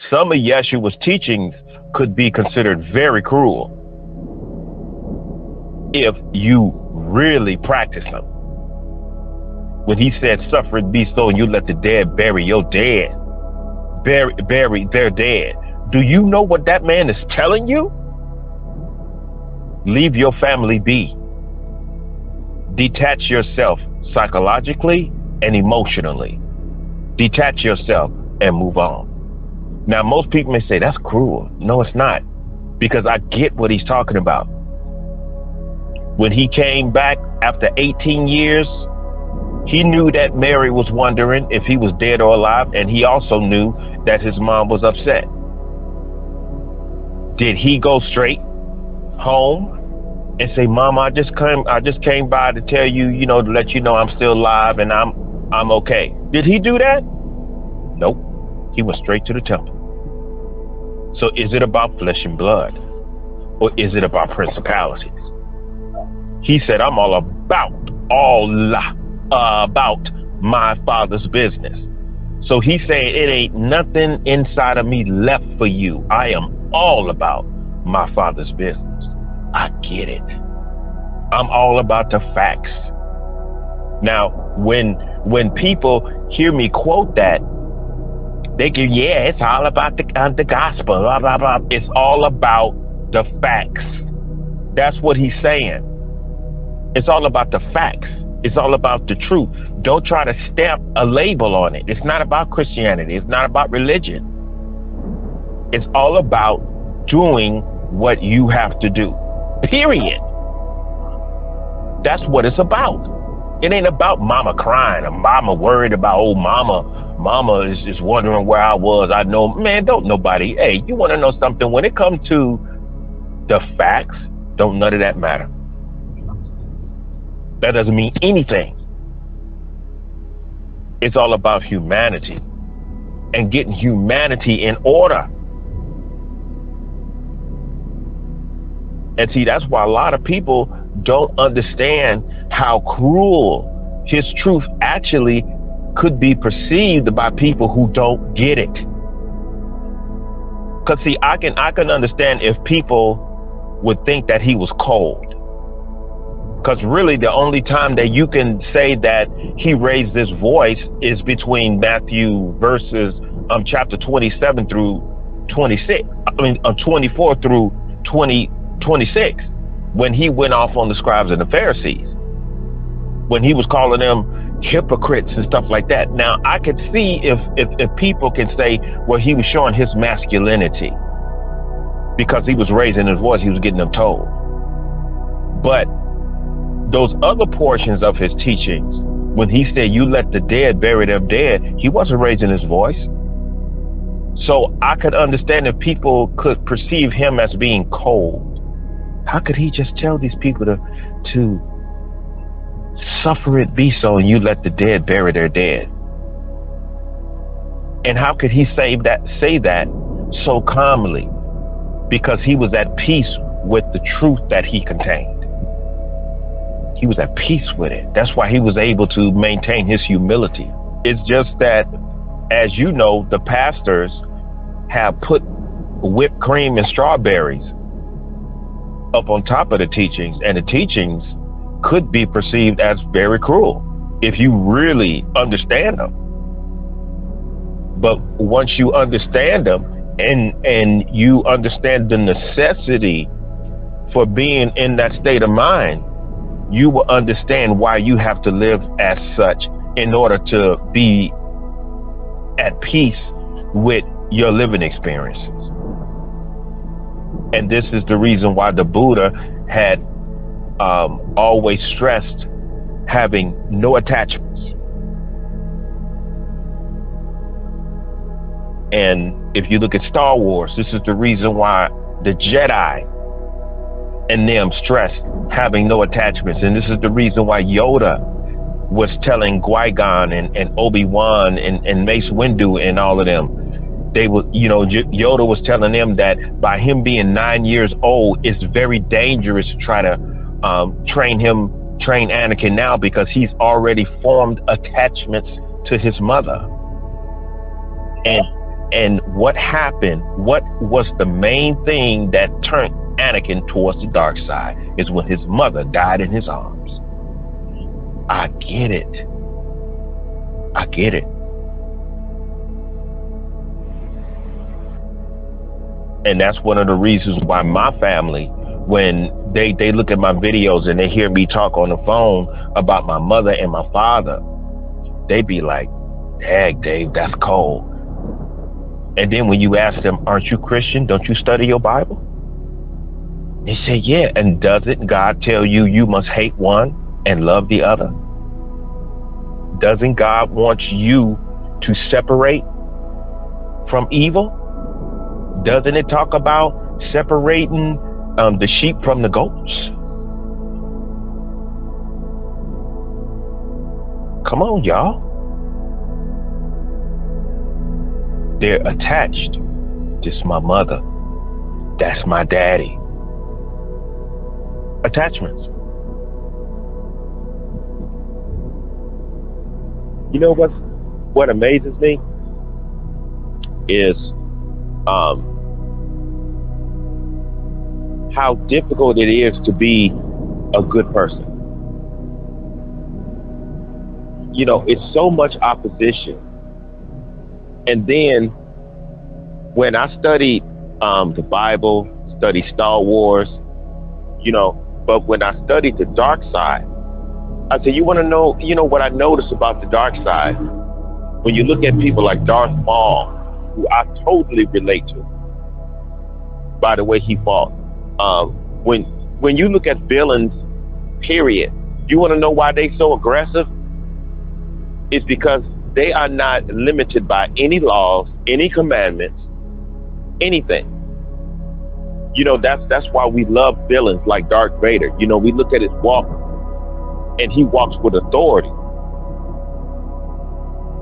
Some of Yeshua's teachings could be considered very cruel if you really practice them. When he said, "Suffer it be so, and you let the dead bury your dead, bury their dead," do you know what that man is telling you? Leave your family be. Detach yourself psychologically and emotionally. Detach yourself and move on. Now, most people may say that's cruel. No, it's not, because I get what he's talking about. When he came back after 18 years, he knew that Mary was wondering if he was dead or alive, and he also knew that his mom was upset. Did he go straight home and say, "Mama, I just came by to tell you, to let you know I'm still alive and I'm okay"? Did he do that? Nope. He went straight to the temple. So is it about flesh and blood, or is it about principalities? He said, "I'm all about my Father's business." So he's saying, it ain't nothing inside of me left for you. I am all about my Father's business. I get it. I'm all about the facts. Now, when people hear me quote that, they go, "Yeah, it's all about the gospel, blah, blah, blah." It's all about the facts. That's what he's saying. It's all about the facts. It's all about the truth. Don't try to stamp a label on it. It's not about Christianity. It's not about religion. It's all about doing what you have to do. Period. That's what it's about. It ain't about mama crying or mama worried about, "Oh, mama is just wondering where I was." I know, man, don't nobody. Hey, you want to know something? When it comes to the facts, don't none of that matter. That doesn't mean anything. It's all about humanity and getting humanity in order. And see, that's why a lot of people don't understand how cruel his truth actually could be perceived by people who don't get it. Because see, I can understand if people would think that he was cold. Because really the only time that you can say that he raised his voice is between Matthew verses chapter 27 through 26. 24 through 26, when he went off on the scribes and the Pharisees, when he was calling them hypocrites and stuff like that. Now, I could see if people can say, well, he was showing his masculinity because he was raising his voice, he was getting them told. But those other portions of his teachings, when he said, "You let the dead bury their dead," he wasn't raising his voice. So I could understand if people could perceive him as being cold. How could he just tell these people to suffer it be so, and you let the dead bury their dead? And how could he say that so calmly? Because he was at peace with the truth that he contained. He was at peace with it. That's why he was able to maintain his humility. It's just that, as you know, the pastors have put whipped cream and strawberries up on top of the teachings, and the teachings could be perceived as very cruel if you really understand them. But once you understand them and you understand the necessity for being in that state of mind, you will understand why you have to live as such in order to be at peace with your living experiences. And this is the reason why the Buddha had always stressed having no attachments. And if you look at Star Wars, this is the reason why the Jedi and them stressed having no attachments. And this is the reason why Yoda was telling Qui-Gon and Obi-Wan and Mace Windu and all of them. They were, Yoda was telling them that by him being 9 years old, it's very dangerous to try to train Anakin now, because he's already formed attachments to his mother. And what happened, what was the main thing that turned Anakin towards the dark side is when his mother died in his arms. I get it. I get it. And that's one of the reasons why my family, when they look at my videos and they hear me talk on the phone about my mother and my father, they be like, "Dang, Dave, that's cold." And then when you ask them, "Aren't you Christian? Don't you study your Bible?" They say, "Yeah." And doesn't God tell you you must hate one and love the other? Doesn't God want you to separate from evil? Doesn't it talk about separating the sheep from the goats? Come on, y'all. They're attached. This is my mother. That's my daddy. Attachments. You know what amazes me is how difficult it is to be a good person. You know, it's so much opposition. And then when I studied the Bible, studied Star Wars, you know, but when I studied the dark side, I said, you want to know, you know, what I noticed about the dark side? When you look at people like Darth Maul, who I totally relate to, by the way he fought. When you look at villains, period, you want to know why they so aggressive? It's because they are not limited by any laws, any commandments, anything. You know, that's why we love villains like Darth Vader. You know, we look at his walk, and he walks with authority.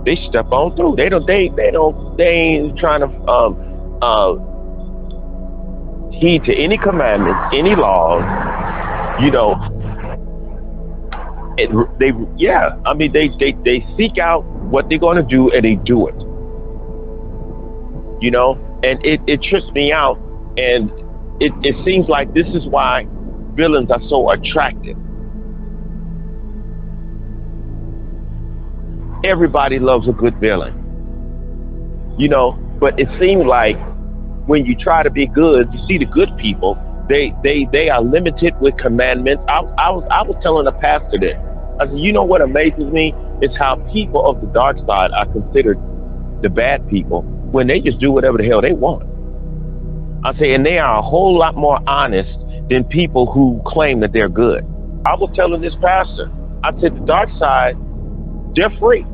They step on through. They ain't trying to heed to any commandments, any laws. You know, they seek out what they're going to do and they do it. You know, and it trips me out, and it seems like this is why villains are so attractive. Everybody loves a good villain, you know, but it seems like when you try to be good, you see the good people, they are limited with commandments. I was telling a pastor that, I said, you know what amazes me is how people of the dark side are considered the bad people when they just do whatever the hell they want. I say, and they are a whole lot more honest than people who claim that they're good. I was telling this pastor, I said, the dark side, they're free.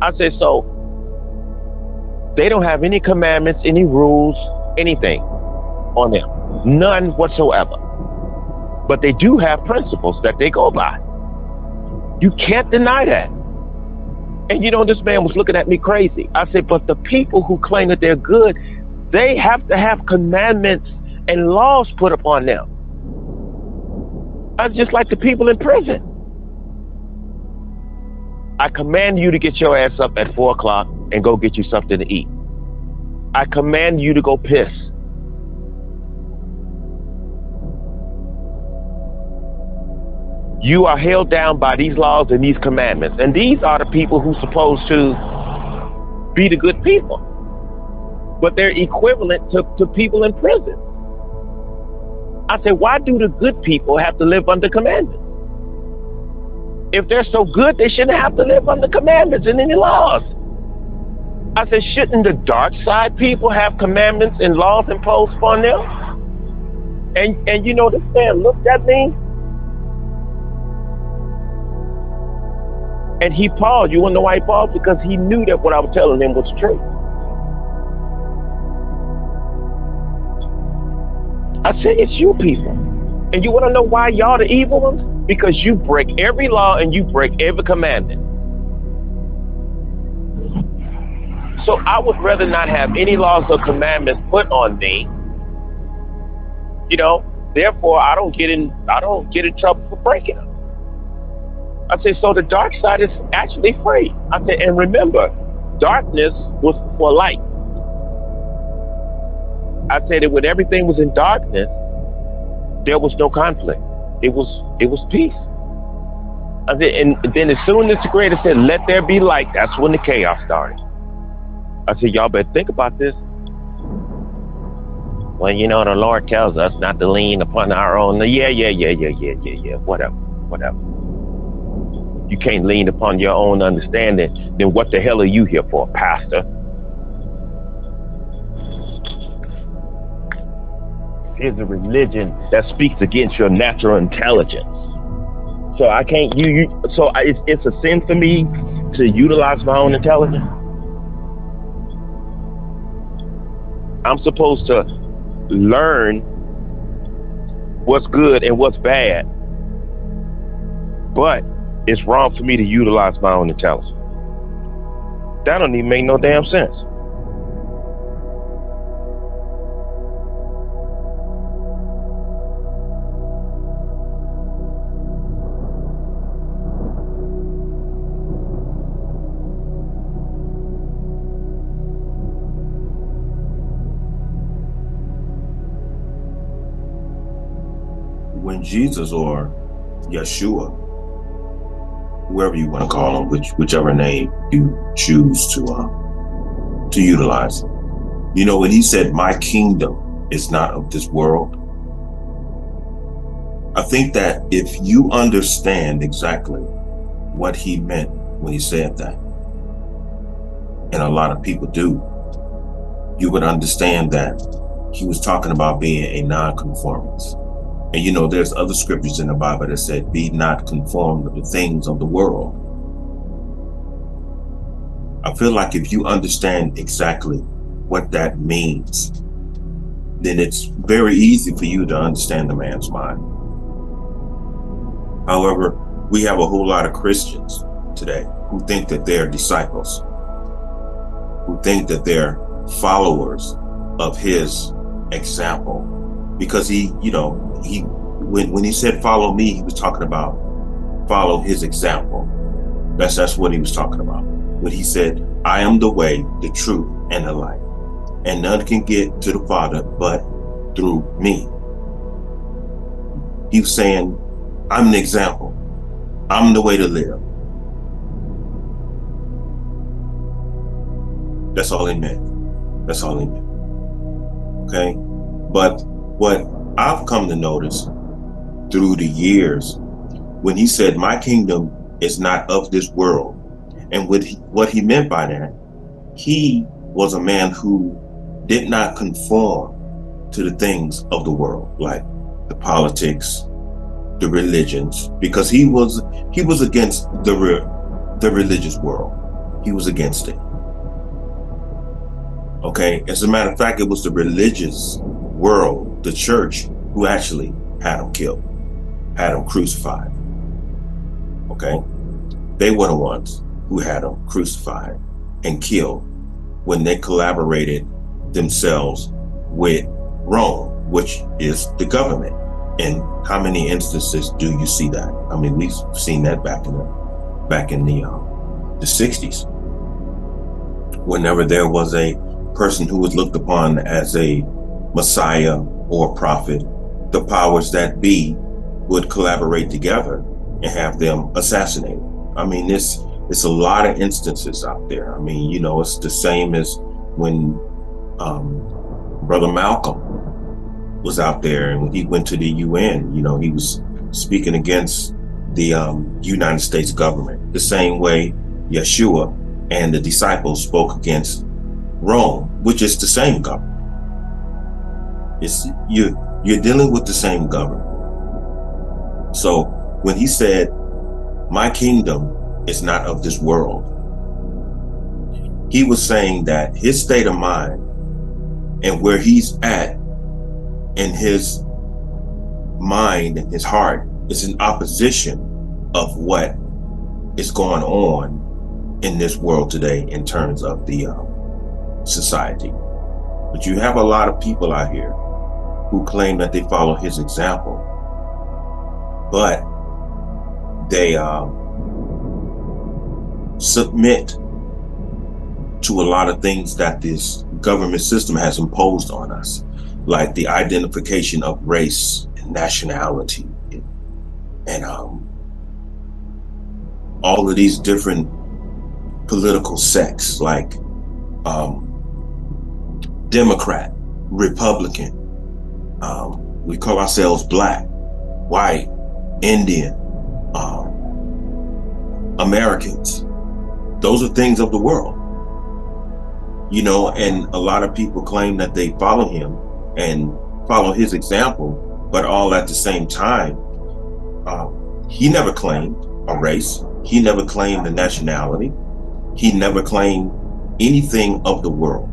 I said, so they don't have any commandments, any rules, anything on them. None whatsoever. But they do have principles that they go by. You can't deny that. And you know, this man was looking at me crazy. I said, but the people who claim that they're good, they have to have commandments and laws put upon them. I just like the people in prison. I command you to get your ass up at 4 o'clock and go get you something to eat. I command you to go piss. You are held down by these laws and these commandments. And these are the people who are supposed to be the good people. But they're equivalent to people in prison. I said, why do the good people have to live under commandments? If they're so good, they shouldn't have to live under commandments and any laws. I said, shouldn't the dark side people have commandments and laws imposed upon them? And you know, this man looked at me and he paused. You want to know why he paused? Because he knew that what I was telling him was true. I said, it's you people. And you want to know why y'all the evil ones? Because you break every law and you break every commandment. So I would rather not have any laws or commandments put on me. You know, therefore I don't get in trouble for breaking them. I say, so the dark side is actually free. I say, and remember, darkness was for light. I said that when everything was in darkness, there was no conflict. It was peace. I said, and then as soon as the Creator said, "Let there be light," that's when the chaos started. I said, y'all better think about this. Well, the Lord tells us not to lean upon our own. Yeah. Whatever. You can't lean upon your own understanding. Then what the hell are you here for, Pastor? Here's a religion that speaks against your natural intelligence. So I can't it's a sin for me to utilize my own intelligence. I'm supposed to learn what's good and what's bad, but it's wrong for me to utilize my own intelligence. That don't even make no damn sense. When Jesus or Yeshua, whoever you want to call him, whichever name you choose to utilize, when he said, "My kingdom is not of this world," I think that if you understand exactly what he meant when he said that, and a lot of people do, you would understand that he was talking about being a non-conformist. And there's other scriptures in the Bible that said, "Be not conformed to the things of the world." I feel like if you understand exactly what that means, then it's very easy for you to understand the man's mind. However, we have a whole lot of Christians today who think that they're disciples, who think that they're followers of his example, because when he said "follow me," he was talking about follow his example. That's what he was talking about. When he said, "I am the way, the truth, and the life, and none can get to the Father but through me." He was saying, I'm an example. I'm the way to live. That's all he meant. That's all he meant. Okay? But what I've come to notice through the years, when he said, "My kingdom is not of this world," and what he meant by that, he was a man who did not conform to the things of the world, like the politics, the religions, because he was against the religious world. He was against it. Okay, as a matter of fact, it was the religious world, the church, who actually had him killed, had him crucified. Okay, they were the ones who had him crucified and killed when they collaborated themselves with Rome, which is the government. And how many instances do you see that? I mean, we've seen that back in the 60s. Whenever there was a person who was looked upon as a messiah or prophet, the powers that be would collaborate together and have them assassinated. I mean, it's a lot of instances out there. I mean, it's the same as when Brother Malcolm was out there, and when he went to the UN, he was speaking against the United States government, the same way Yeshua and the disciples spoke against Rome, which is the same government. You're dealing with the same government. So when he said, "My kingdom is not of this world," he was saying that his state of mind and where he's at in his mind and his heart is in opposition of what is going on in this world today in terms of the society. But you have a lot of people out here who claim that they follow his example, but they submit to a lot of things that this government system has imposed on us, like the identification of race and nationality and all of these different political sects, like Democrat, Republican. We call ourselves Black, white, Indian, Americans. Those are things of the world, you know, and a lot of people claim that they follow him and follow his example, but all at the same time. He never claimed a race. He never claimed a nationality. He never claimed anything of the world.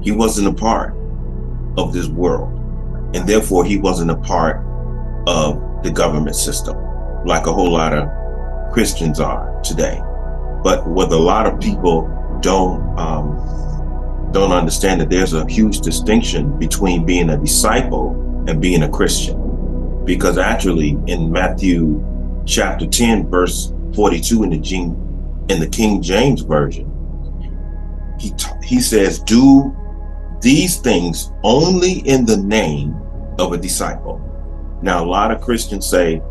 He wasn't a part of this world, and therefore he wasn't a part of the government system like a whole lot of Christians are today. But what a lot of people don't understand, that there's a huge distinction between being a disciple and being a Christian. Because actually in Matthew chapter 10, verse 42 in the King James Version, he says, do these things only in the name of a disciple. Now, a lot of Christians say,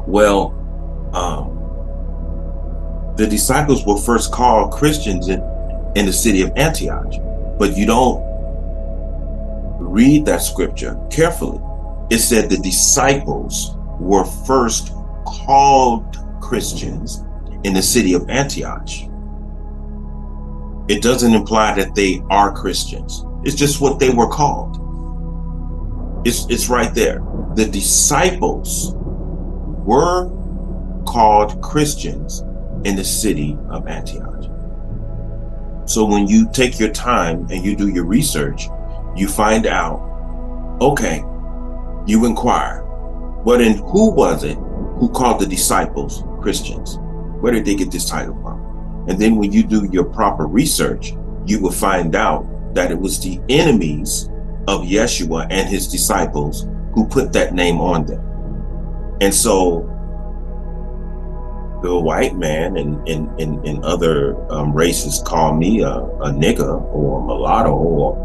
well, the disciples were first called Christians in the city of Antioch, but you don't read that scripture carefully. It said the disciples were first called Christians in the city of Antioch. It doesn't imply that they are Christians. It's just what they were called. It's right there. The disciples were called Christians in the city of Antioch. So when you take your time and you do your research, you find out, okay, you inquire, but in who was it who called the disciples Christians? Where did they get this title from? And then when you do your proper research, you will find out that it was the enemies of Yeshua and his disciples who put that name on them. And so the white man and other races call me a nigger or a mulatto or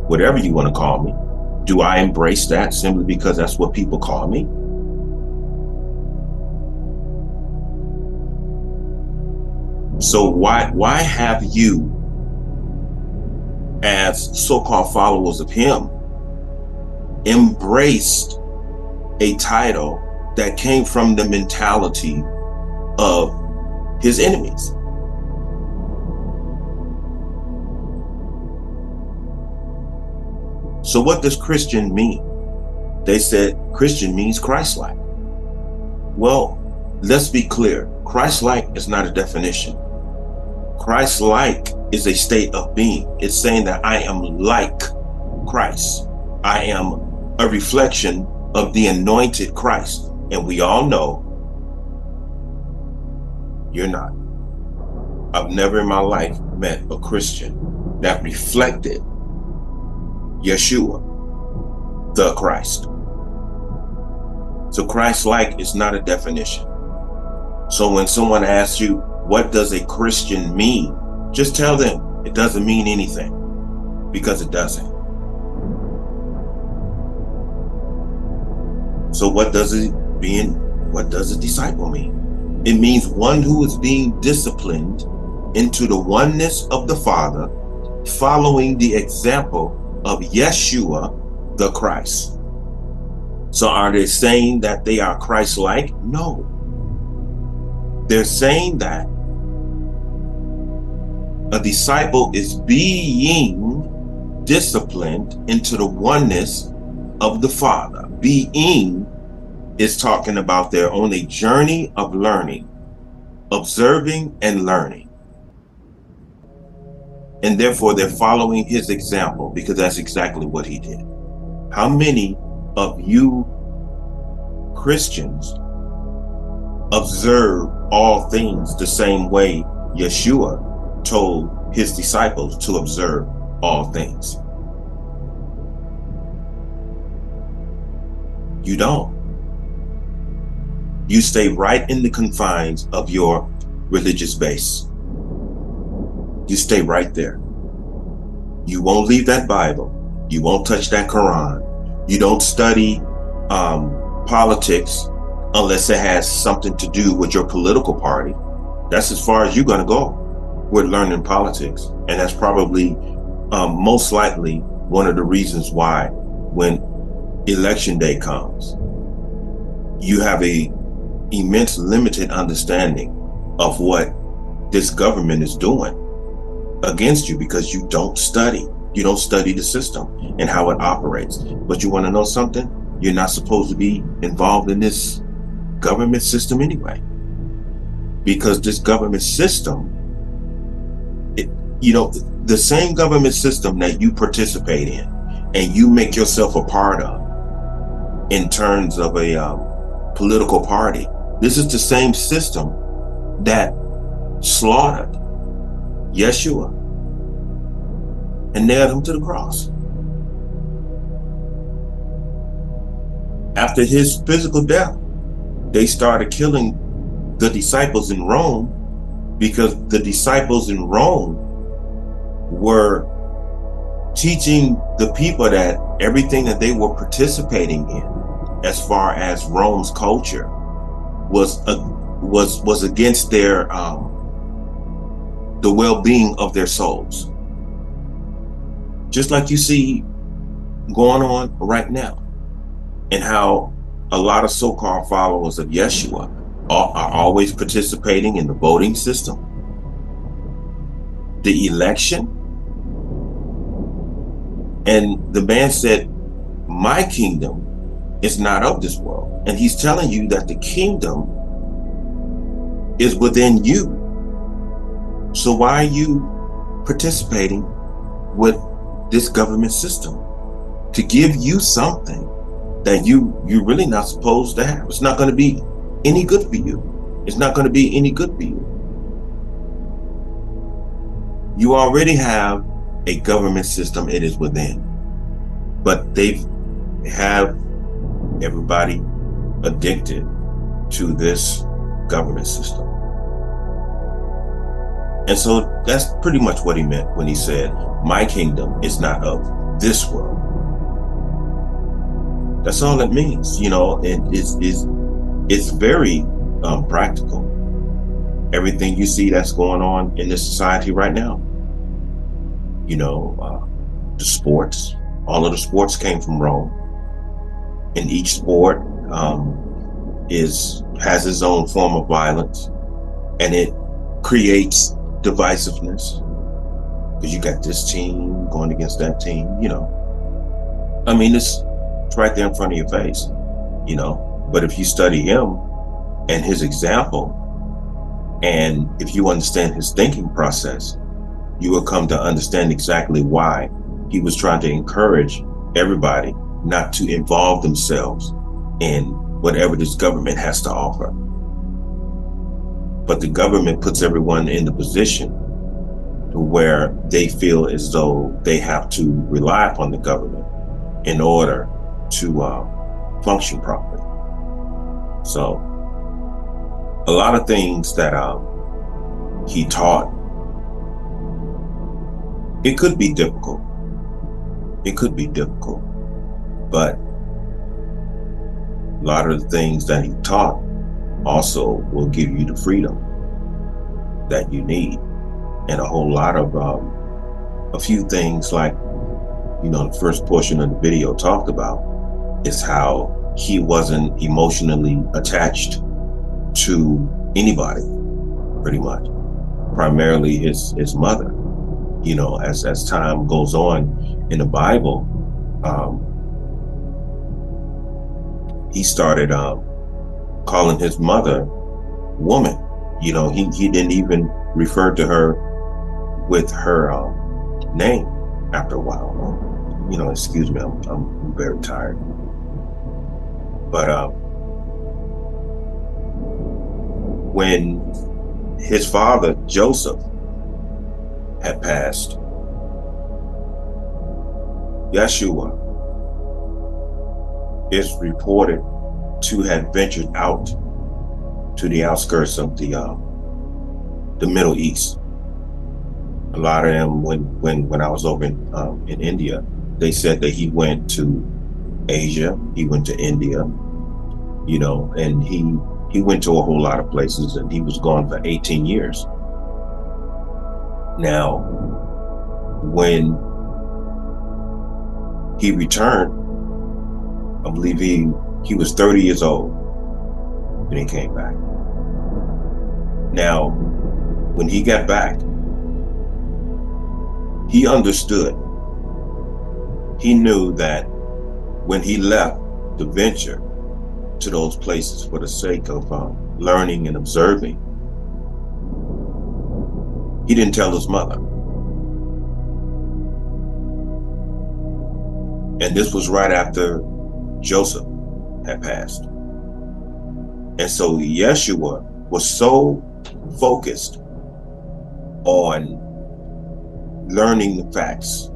whatever you want to call me. Do I embrace that simply because that's what people call me? So why have you, as so-called followers of him, embraced a title that came from the mentality of his enemies? So what does Christian mean? They said Christian means Christ-like. Well, let's be clear. Christ-like is not a definition. Christ-like is a state of being. It's saying that I am like Christ. I am a reflection of the anointed Christ. And we all know you're not. I've never in my life met a Christian that reflected Yeshua, the Christ. So Christ-like is not a definition. So when someone asks you, what does a Christian mean? Just tell them it doesn't mean anything, because it doesn't. So what does a disciple mean? It means one who is being disciplined into the oneness of the Father, following the example of Yeshua, the Christ. So are they saying that they are Christ-like? No. They're saying that a disciple is being disciplined into the oneness of the Father. Being is talking about they're on a journey of learning, observing and learning. And therefore they're following his example, because that's exactly what he did. How many of you Christians observe all things the same way Yeshua told his disciples to observe all things? You don't. You stay right in the confines of your religious base. You stay right there. You won't leave that Bible. You won't touch that Quran. You don't study politics unless it has something to do with your political party. That's as far as you're going to go with learning politics. And that's probably most likely one of the reasons why when election day comes, you have a immense limited understanding of what this government is doing against you, because you don't study. You don't study the system and how it operates. But you want to know something? You're not supposed to be involved in this government system anyway, because this government system, the same government system that you participate in and you make yourself a part of in terms of a political party, this is the same system that slaughtered Yeshua and nailed him to the cross. After his physical death, they started killing the disciples in Rome, because the disciples in Rome were teaching the people that everything that they were participating in, as far as Rome's culture, was against their the well-being of their souls. Just like you see going on right now, and how a lot of so-called followers of Yeshua are always participating in the voting system, the election. And the man said, my kingdom is not of this world. And he's telling you that the kingdom is within you. So why are you participating with this government system to give you something that you're really not supposed to have? It's not going to be any good for you. It's not going to be any good for you. You already have a government system. It is within. But they have everybody addicted to this government system. And so that's pretty much what he meant when he said, my kingdom is not of this world. That's all it means, and it's very practical. Everything you see that's going on in this society right now, the sports, all of the sports came from Rome. And each sport has its own form of violence, and it creates divisiveness, because you got this team going against that team. I mean, it's right there in front of your face, but if you study him and his example, and if you understand his thinking process, you will come to understand exactly why he was trying to encourage everybody not to involve themselves in whatever this government has to offer. But the government puts everyone in the position to where they feel as though they have to rely upon the government in order to function properly. So a lot of things that he taught, it could be difficult. It could be difficult, but a lot of the things that he taught also will give you the freedom that you need. And a whole lot of a few things, like the first portion of the video talked about, is how he wasn't emotionally attached to anybody, pretty much, primarily his mother. As time goes on in the Bible, he started calling his mother woman. He didn't even refer to her with her name after a while. Excuse me, I'm very tired. But when his father, Joseph, had passed, Yeshua is reported to have ventured out to the outskirts of the the Middle East. A lot of them, when I was over in India, they said that he went to Asia, he went to India, and he went to a whole lot of places, and he was gone for 18 years. Now, when he returned, I believe he was 30 years old when he came back. Now, when he got back, he understood. He knew that when he left the venture to those places for the sake of learning and observing, he didn't tell his mother. And this was right after Joseph had passed. And so Yeshua was so focused on learning the facts,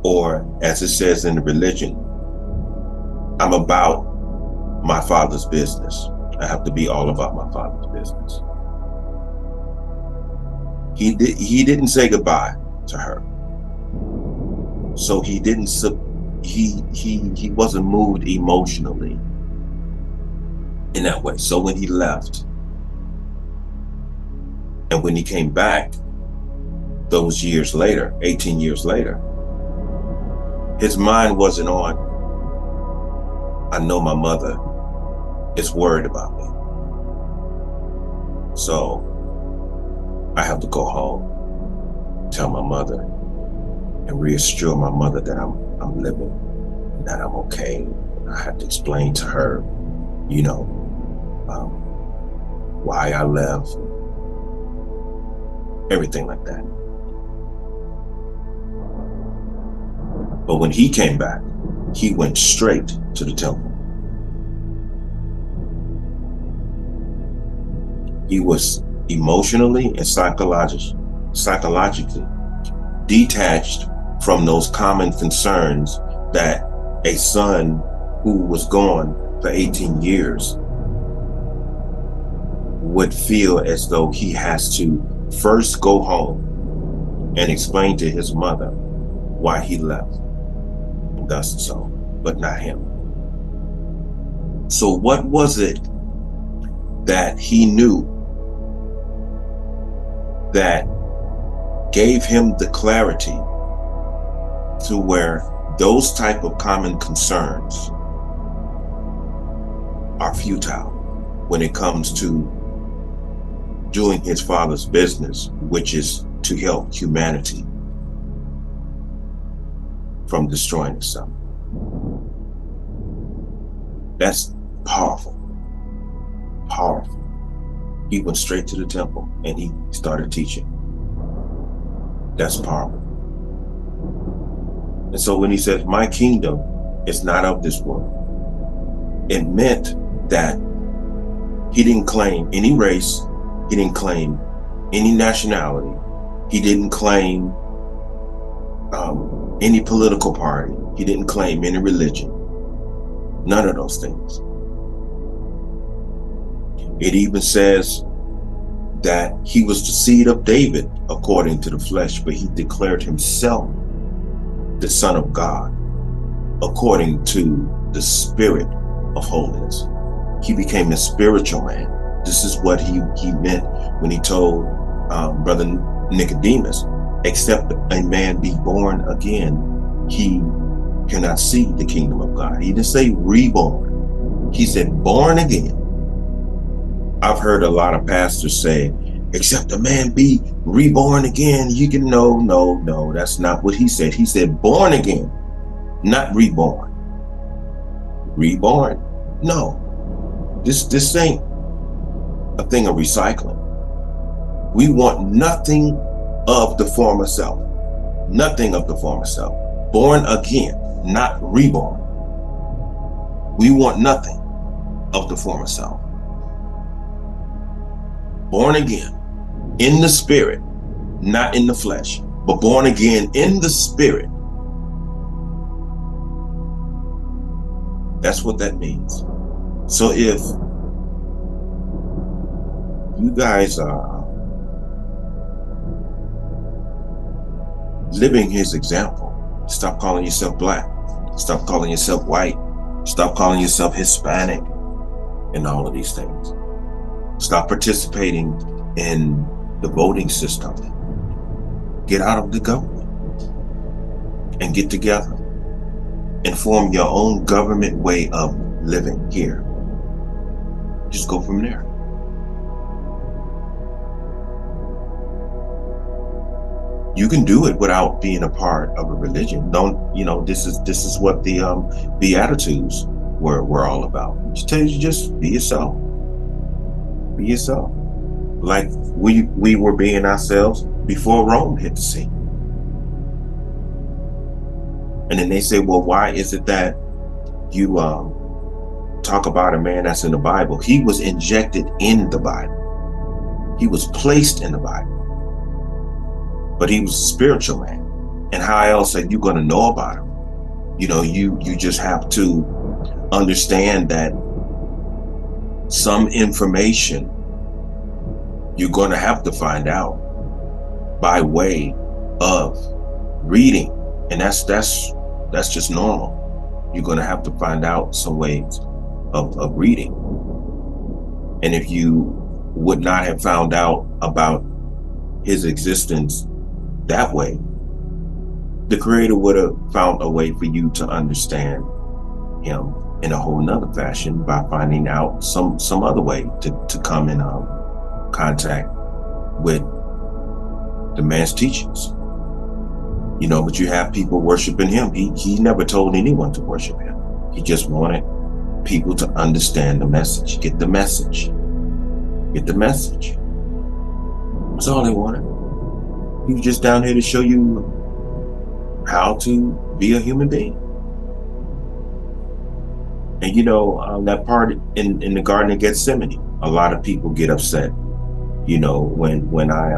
or as it says in the religion, I'm about my Father's business. I have to be all about my Father's business. He didn't say goodbye to her. So he didn't he wasn't moved emotionally in that way. So when he left and when he came back those years later, 18 years later, his mind wasn't on, I know my mother is worried about me, so I have to go home, tell my mother, and reassure my mother that I'm living and that I'm okay. I have to explain to her, why I left, everything like that. But when he came back, he went straight to the temple. He was emotionally and psychologically detached from those common concerns that a son who was gone for 18 years would feel as though he has to first go home and explain to his mother why he left. Thus so, but not him. So what was it that he knew that gave him the clarity to where those type of common concerns are futile when it comes to doing his Father's business, which is to help humanity from destroying itself? That's powerful. Powerful. He went straight to the temple and he started teaching. That's powerful. And so when he says, my kingdom is not of this world, it meant that he didn't claim any race, he didn't claim any nationality, he didn't claim any political party, he didn't claim any religion. None of those things. It even says that he was the seed of David according to the flesh, but he declared himself the Son of God according to the Spirit of holiness. He became a spiritual man. This is what he meant when he told Brother Nicodemus, except a man be born again, he cannot see the kingdom of God. He didn't say reborn. He said born again. I've heard a lot of pastors say, except a man be reborn again, you can no, that's not what he said. He said born again, not reborn. Reborn? No. This ain't a thing of recycling. We want nothing of the former self. Nothing of the former self. Born again, not reborn. We want nothing of the former self. Born again in the spirit, not in the flesh, but born again in the spirit. That's what that means. So if you guys are living his example. Stop calling yourself black. Stop calling yourself white. Stop calling yourself Hispanic and all of these things. Stop participating in the voting system. Get out of the government and get together and form your own government way of living here. Just go from there. You can do it without being a part of a religion. This is what the Beatitudes were all about. It tells you just be yourself. Be yourself. Like we were being ourselves before Rome hit the scene. And then they say, well, why is it that you talk about a man that's in the Bible? He was injected in the Bible. He was placed in the Bible. But he was a spiritual man. And how else are you going to know about him? You just have to understand that some information you're going to have to find out by way of reading. And that's just normal. You're going to have to find out some ways of reading. And if you would not have found out about his existence that way, the Creator would have found a way for you to understand him in a whole nother fashion by finding out some other way to come in contact with the man's teachings. But you have people worshiping him. He never told anyone to worship him. He just wanted people to understand the message, get the message. Get the message. That's all they wanted. He was just down here to show you how to be a human being. And that part in the Garden of Gethsemane, a lot of people get upset, when I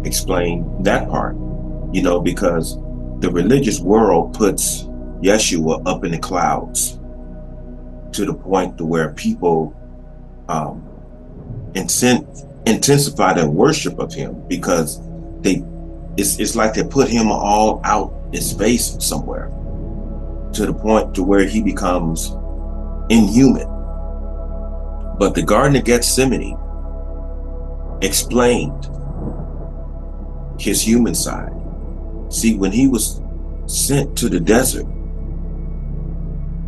explain that part, because the religious world puts Yeshua up in the clouds to the point to where people intensify their worship of him, because it's like they put him all out in space somewhere to the point to where he becomes inhuman. But the Garden of Gethsemane explained his human side. See, when he was sent to the desert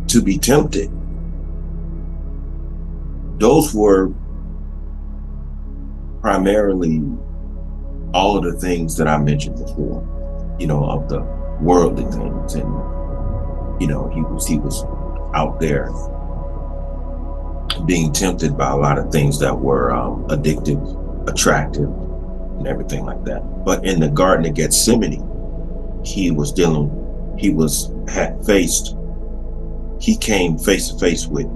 to be tempted, those were primarily all of the things that I mentioned before, of the worldly things. And, he was out there being tempted by a lot of things that were addictive, attractive, and everything like that. But in the Garden of Gethsemane, he came face to face with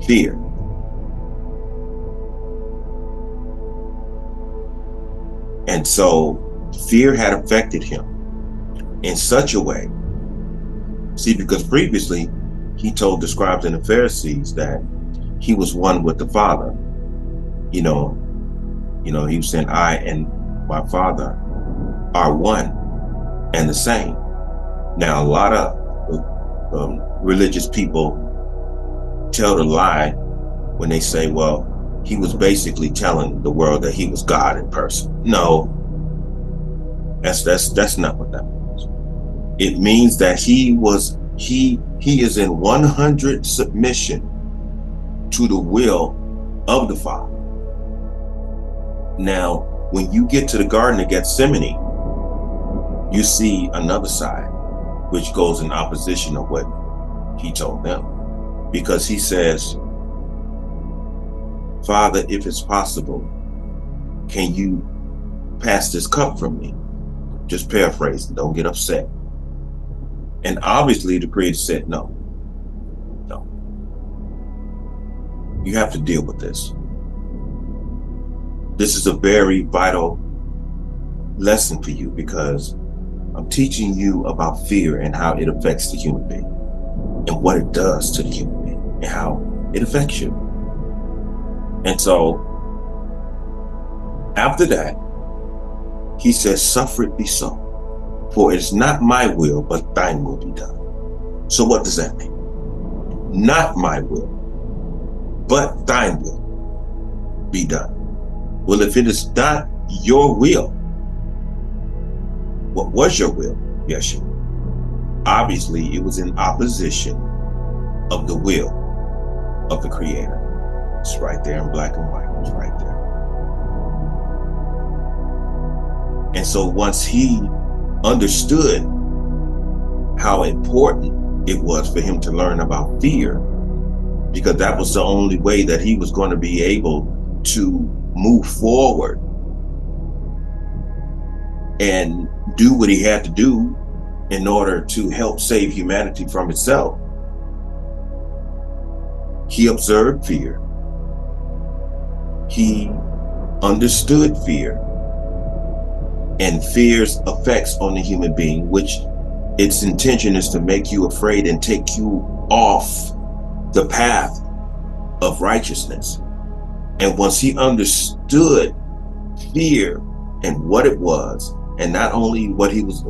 fear. And so fear had affected him in such a way. See, because previously he told the scribes and the Pharisees that he was one with the Father. He was saying, I and my Father are one and the same. Now, a lot of religious people tell the lie when they say, well, he was basically telling the world that he was God in person. No, that's not what that means. It means that he is in 100 submission to the will of the Father. Now, when you get to the Garden of Gethsemane, you see another side, which goes in opposition of what he told them, because he says, Father, if it's possible, can you pass this cup from me? Just paraphrasing, don't get upset. And obviously the Creator said, no. You have to deal with this. This is a very vital lesson for you, because I'm teaching you about fear and how it affects the human being and what it does to the human being and how it affects you. And so after that, He says, suffer it be so. For it is not my will, but thine will be done. So what does that mean? Not my will, but thine will be done. Well, if it is not your will, what was your will, Yeshua? Obviously, it was in opposition of the will of the Creator. It's right there in black and white. It's right there. And so once he understood how important it was for him to learn about fear, because that was the only way that he was going to be able to move forward and do what he had to do in order to help save humanity from itself. He observed fear. He understood fear and fear's effects on the human being, which its intention is to make you afraid and take you off the path of righteousness. And once he understood fear and what it was, and not only what he was,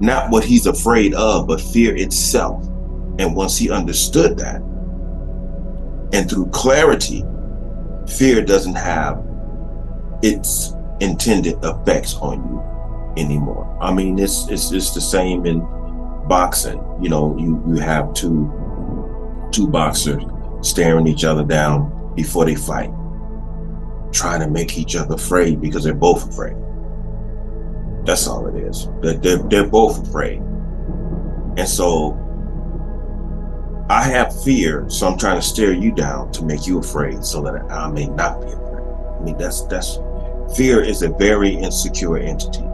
not what he's afraid of, but fear itself. And once he understood that, and through clarity, fear doesn't have its intended effects on you anymore. I mean, it's the same in boxing. You know, you have two boxers staring each other down before they fight, trying to make each other afraid because they're both afraid. That's all it is. They're both afraid. And so I have fear, so I'm trying to stare you down to make you afraid so that I may not be afraid. I mean, that's fear is a very insecure entity.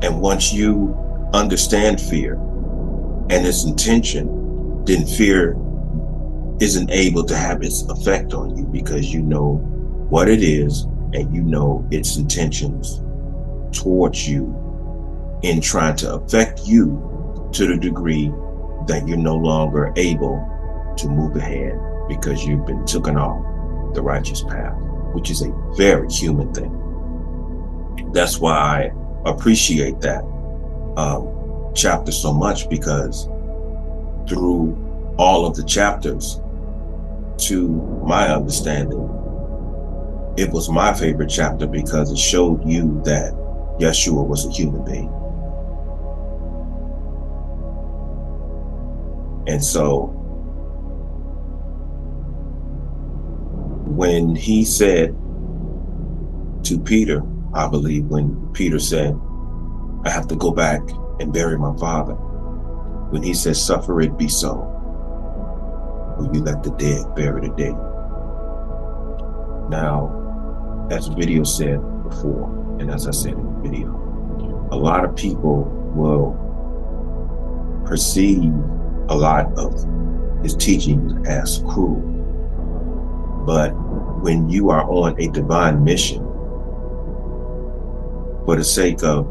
And once you understand fear and its intention, then fear isn't able to have its effect on you, because you know what it is and you know its intentions towards you in trying to affect you to the degree that you're no longer able to move ahead because you've been taken off the righteous path, which is a very human thing. That's why I appreciate that chapter so much, because through all of the chapters, to my understanding, it was my favorite chapter because it showed you that Yeshua was a human being. And so when he said to Peter, I believe when Peter said, I have to go back and bury my father, when he said, suffer it be so, will you let the dead bury the dead? Now, as the video said before, and as I said in the video, a lot of people will perceive a lot of his teachings as cruel. But when you are on a divine mission for the sake of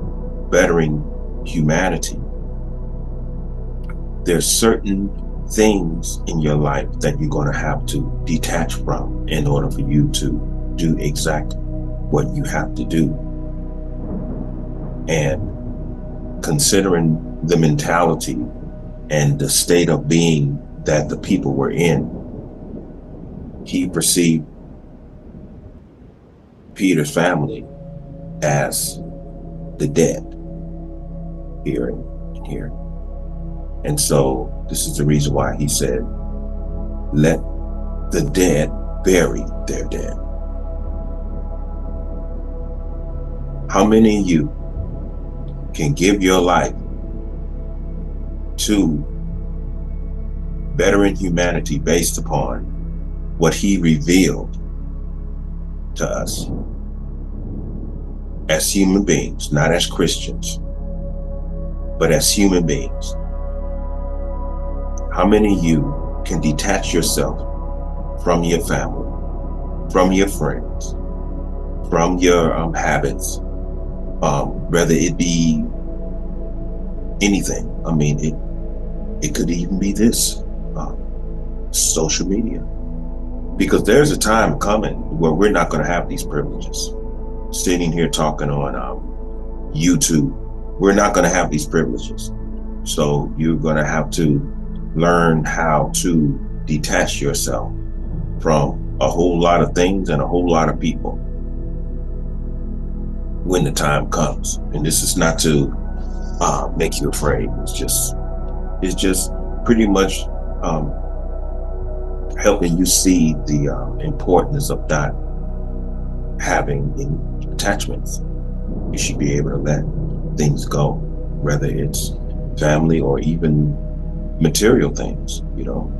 bettering humanity, there's certain things in your life that you're going to have to detach from in order for you to do exactly what you have to do. And considering the mentality and the state of being that the people were in, he perceived Peter's family as the dead here and here. And so this is the reason why he said, let the dead bury their dead. How many of you can give your life to bettering humanity based upon what he revealed to us as human beings, not as Christians, but as human beings? How many of you can detach yourself from your family, from your friends, from your habits, whether it be anything? I mean, it could even be this, social media. Because there's a time coming where we're not going to have these privileges. sitting here talking on YouTube. We're not going to have these privileges. So you're going to have to learn how to detach yourself from a whole lot of things and a whole lot of people when the time comes. And this is not to make you afraid. It's just pretty much helping you see the importance of not having any attachments. You should be able to let things go, whether it's family or even material things, you know.